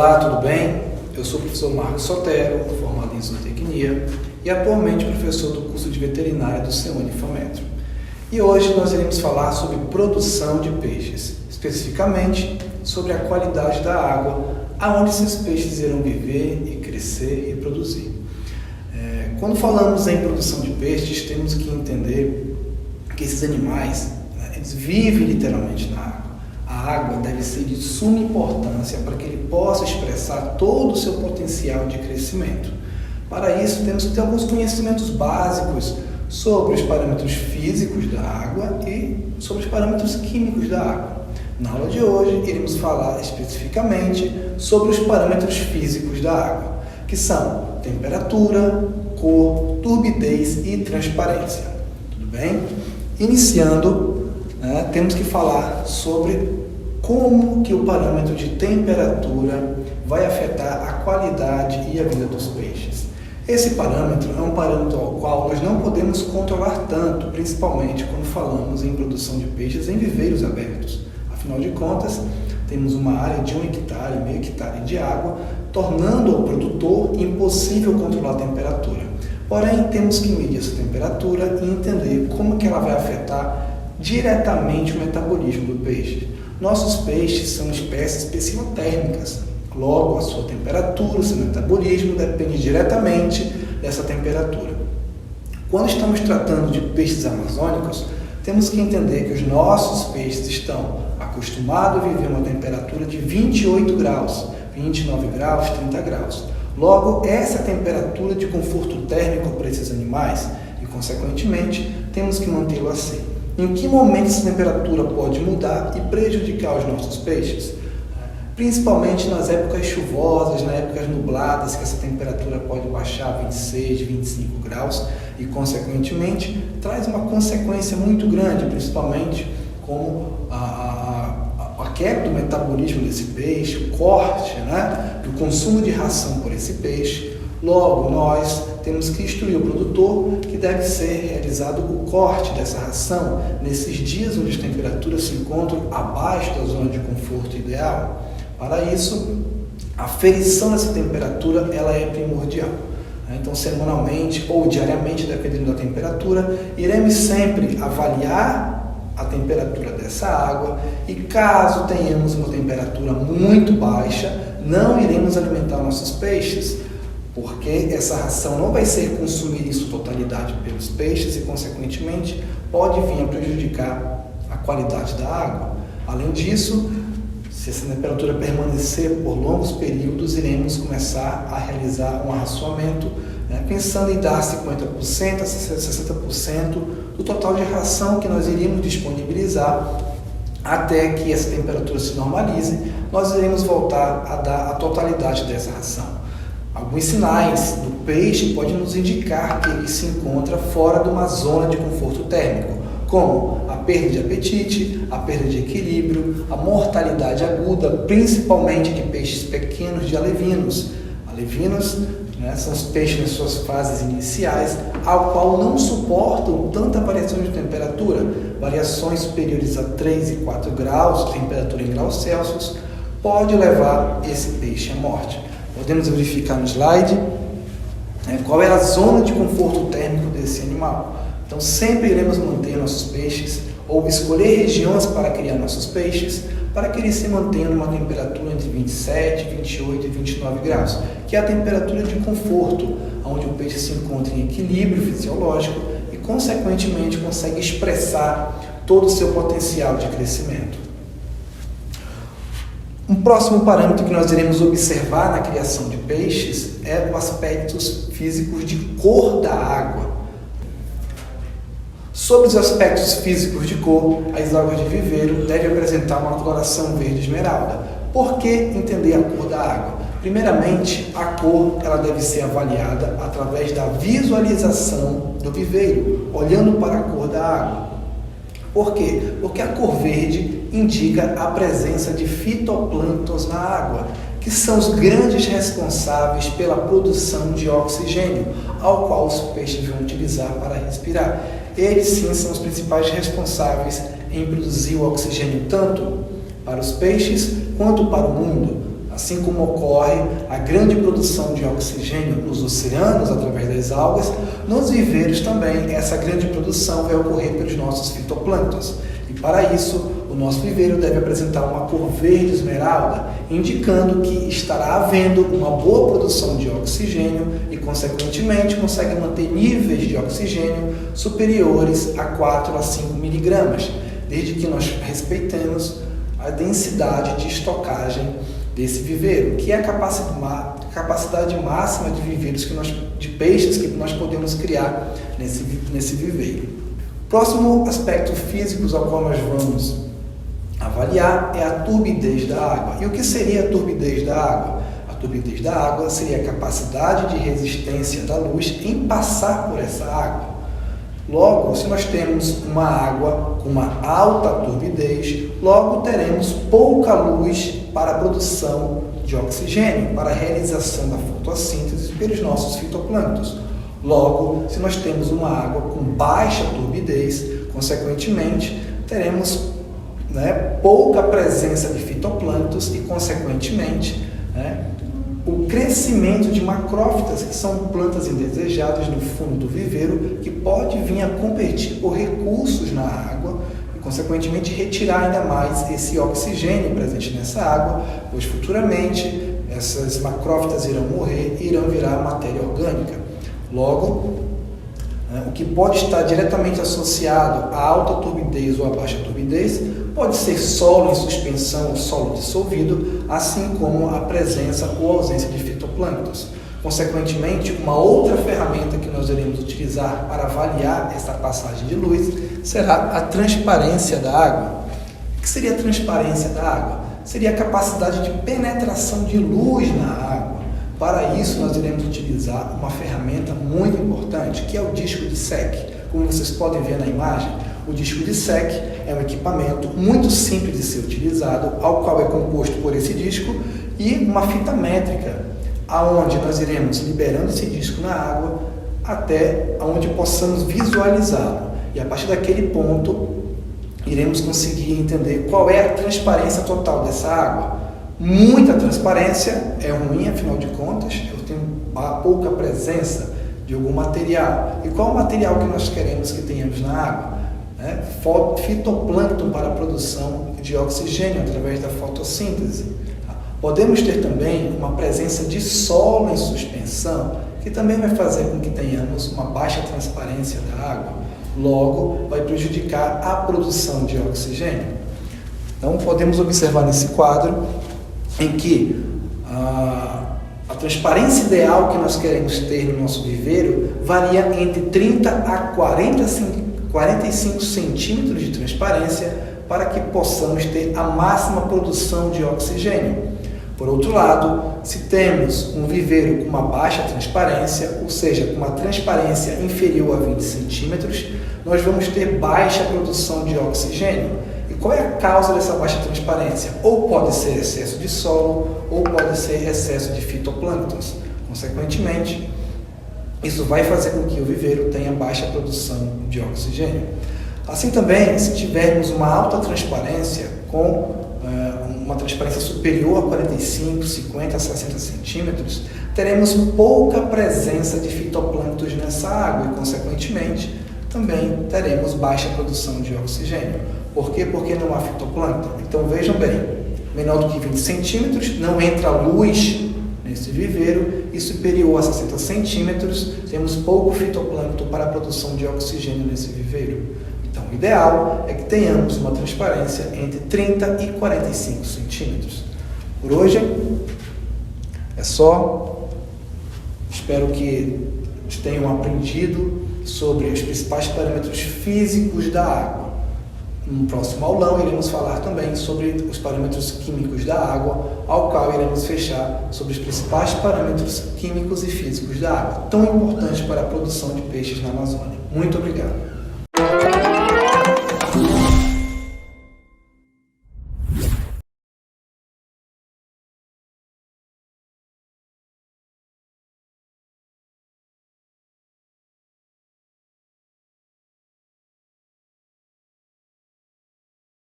Olá, tudo bem? Eu sou o professor Marcos Sotero, formado em zootecnia e atualmente professor do curso de veterinária do CEUNI-FAMETRO. E hoje nós iremos falar sobre produção de peixes, especificamente sobre a qualidade da água, aonde esses peixes irão viver e crescer e produzir. Quando falamos em produção de peixes, temos que entender que esses animais, eles vivem literalmente na água. A água deve ser de suma importância para que ele possa expressar todo o seu potencial de crescimento. Para isso, temos que ter alguns conhecimentos básicos sobre os parâmetros físicos da água e sobre os parâmetros químicos da água. Na aula de hoje, iremos falar especificamente sobre os parâmetros físicos da água, que são temperatura, cor, turbidez e transparência. Tudo bem? Iniciando, temos que falar sobre como que o parâmetro de temperatura vai afetar a qualidade e a vida dos peixes. Esse parâmetro é um parâmetro ao qual nós não podemos controlar tanto, principalmente quando falamos em produção de peixes em viveiros abertos. Afinal de contas, temos uma área de 1 hectare, meio hectare de água, tornando ao produtor impossível controlar a temperatura. Porém, temos que medir essa temperatura e entender como que ela vai afetar diretamente o metabolismo do peixe. Nossos peixes são espécies piscinotérmicas, logo a sua temperatura, o seu metabolismo depende diretamente dessa temperatura. Quando estamos tratando de peixes amazônicos, temos que entender que os nossos peixes estão acostumados a viver uma temperatura de 28 graus, 29 graus, 30 graus. Logo, essa é a temperatura de conforto térmico para esses animais e, consequentemente, temos que mantê-lo assim. Em que momento essa temperatura pode mudar e prejudicar os nossos peixes? Principalmente nas épocas chuvosas, nas épocas nubladas, que essa temperatura pode baixar 26, 25 graus e, consequentemente, traz uma consequência muito grande, principalmente como a queda do metabolismo desse peixe, o corte, do consumo de ração por esse peixe. Logo, nós temos que instruir o produtor que deve ser realizado o corte dessa ração nesses dias onde as temperaturas se encontram abaixo da zona de conforto ideal. Para isso, a aferição dessa temperatura ela é primordial. Então, semanalmente ou diariamente, dependendo da temperatura, iremos sempre avaliar a temperatura dessa água e, caso tenhamos uma temperatura muito baixa, não iremos alimentar nossos peixes, porque essa ração não vai ser consumida em sua totalidade pelos peixes e, consequentemente, pode vir a prejudicar a qualidade da água. Além disso, se essa temperatura permanecer por longos períodos, iremos começar a realizar um arraçoamento, pensando em dar 50% a 60% do total de ração que nós iríamos disponibilizar até que essa temperatura se normalize. Nós iremos voltar a dar a totalidade dessa ração. Alguns sinais do peixe podem nos indicar que ele se encontra fora de uma zona de conforto térmico, como a perda de apetite, a perda de equilíbrio, a mortalidade aguda, principalmente de peixes pequenos de alevinos. Alevinos são os peixes nas suas fases iniciais, ao qual não suportam tanta variação de temperatura. Variações superiores a 3 e 4 graus de temperatura em graus Celsius pode levar esse peixe à morte. Podemos verificar no slide qual é a zona de conforto térmico desse animal. Então, sempre iremos manter nossos peixes ou escolher regiões para criar nossos peixes para que eles se mantenham numa temperatura entre 27, 28 e 29 graus, que é a temperatura de conforto, onde o peixe se encontra em equilíbrio fisiológico e, consequentemente, consegue expressar todo o seu potencial de crescimento. Um próximo parâmetro que nós iremos observar na criação de peixes é os aspectos físicos de cor da água. Sobre os aspectos físicos de cor, as águas de viveiro devem apresentar uma coloração verde esmeralda. Por que entender a cor da água? Primeiramente, a cor ela deve ser avaliada através da visualização do viveiro, olhando para a cor da água. Por quê? Porque a cor verde indica a presença de fitoplânctons na água, que são os grandes responsáveis pela produção de oxigênio, ao qual os peixes vão utilizar para respirar. Eles sim são os principais responsáveis em produzir o oxigênio tanto para os peixes quanto para o mundo. A Assim como ocorre a grande produção de oxigênio nos oceanos através das algas, nos viveiros também essa grande produção vai ocorrer pelos nossos fitoplânctons. E para isso, o nosso viveiro deve apresentar uma cor verde esmeralda, indicando que estará havendo uma boa produção de oxigênio e, consequentemente, consegue manter níveis de oxigênio superiores a 4 a 5 miligramas, desde que nós respeitemos a densidade de estocagem desse viveiro, que é a capacidade máxima de viveiros de peixes que nós podemos criar nesse viveiro. Próximo aspecto físico ao qual nós vamos avaliar é a turbidez da água. E o que seria a turbidez da água? A turbidez da água seria a capacidade de resistência da luz em passar por essa água. Logo, se nós temos uma água com uma alta turbidez, logo teremos pouca luz para a produção de oxigênio, para a realização da fotossíntese pelos nossos fitoplânctons. Logo, se nós temos uma água com baixa turbidez, consequentemente, teremos pouca presença de fitoplânctons e, consequentemente, o crescimento de macrófitas, que são plantas indesejadas no fundo do viveiro, que pode vir a competir por recursos na água e, consequentemente, retirar ainda mais esse oxigênio presente nessa água, pois futuramente essas macrófitas irão morrer e irão virar matéria orgânica. Logo, o que pode estar diretamente associado à alta turbidez ou à baixa turbidez pode ser solo em suspensão ou solo dissolvido, assim como a presença ou ausência de fitoplânctons. Consequentemente, uma outra ferramenta que nós iremos utilizar para avaliar essa passagem de luz será a transparência da água. O que seria a transparência da água? Seria a capacidade de penetração de luz na água. Para isso, nós iremos utilizar uma ferramenta muito importante, que é o disco de SEC. Como vocês podem ver na imagem, o disco de SEC é um equipamento muito simples de ser utilizado, ao qual é composto por esse disco e uma fita métrica, aonde nós iremos liberando esse disco na água até onde possamos visualizá-lo. E a partir daquele ponto, iremos conseguir entender qual é a transparência total dessa água. Muita transparência é ruim, afinal de contas, eu tenho pouca presença de algum material. E qual o material que nós queremos que tenhamos na água? Fitoplâncton para a produção de oxigênio através da fotossíntese. Podemos ter também uma presença de solo em suspensão, que também vai fazer com que tenhamos uma baixa transparência da água. Logo, vai prejudicar a produção de oxigênio. Então, podemos observar nesse quadro em que a transparência ideal que nós queremos ter no nosso viveiro varia entre 30 a 45 centímetros de transparência para que possamos ter a máxima produção de oxigênio. Por outro lado, se temos um viveiro com uma baixa transparência, ou seja, com uma transparência inferior a 20 centímetros, nós vamos ter baixa produção de oxigênio. E qual é a causa dessa baixa transparência? Ou pode ser excesso de solo, ou pode ser excesso de fitoplânctons. Consequentemente, isso vai fazer com que o viveiro tenha baixa produção de oxigênio. Assim também, se tivermos uma alta transparência, com uma transparência superior a 45, 50, 60 centímetros, teremos pouca presença de fitoplânctons nessa água e, consequentemente, também teremos baixa produção de oxigênio. Por quê? Porque não há fitoplâncton. Então, vejam bem, menor do que 20 centímetros, não entra luz nesse viveiro, e superior a 60 centímetros, temos pouco fitoplâncton para a produção de oxigênio nesse viveiro. Então, o ideal é que tenhamos uma transparência entre 30 e 45 centímetros. Por hoje é só. Espero que tenham aprendido sobre os principais parâmetros físicos da água. No próximo aulão, iremos falar também sobre os parâmetros químicos da água, ao qual iremos fechar sobre os principais parâmetros químicos e físicos da água, tão importantes para a produção de peixes na Amazônia. Muito obrigado!